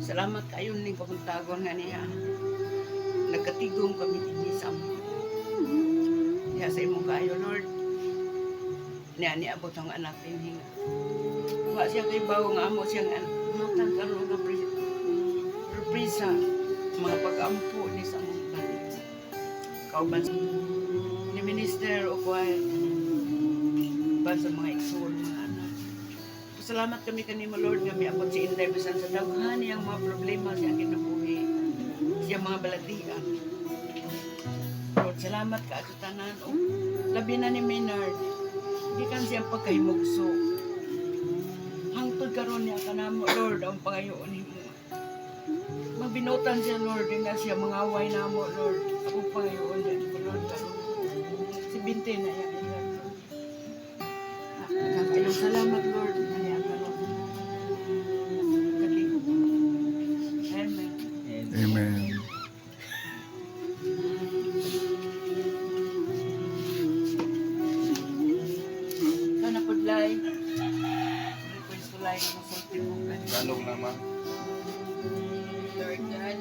Salamat kayo ning pamuntagon nga niya. Nagkatigong kami dinhi sa amo. Diha sa imong kayo, Lord. Niya niabot ang anak din hinga. Wa siya kay bawo nga amo siya nga matang karon nga reprisa mga pag-ampo ni sa among balik. Kauban ni minister o kuhay ban sa mga igsoon mga anak. Salamat kami kanimo Lord nga miabot si Inday bisan sa daghan niyang mga problema sa kinabuhi. Siya mga balatian. Lord, salamat ka sa tanan o labi na ni Maynard. Di kan siyang pagkahimugso. Hangtod karon niya kanamo Lord ang pangayoon nimo. Magbinutan siya Lord nga siya mangaway namo Lord. Ako pangayoon niya Lord karon. Si Binte na yan Lord. Kayong salamat Lord. Amen. Sana pudlay. Request ko lang ng sulti mo. Lalong naman. Lord God,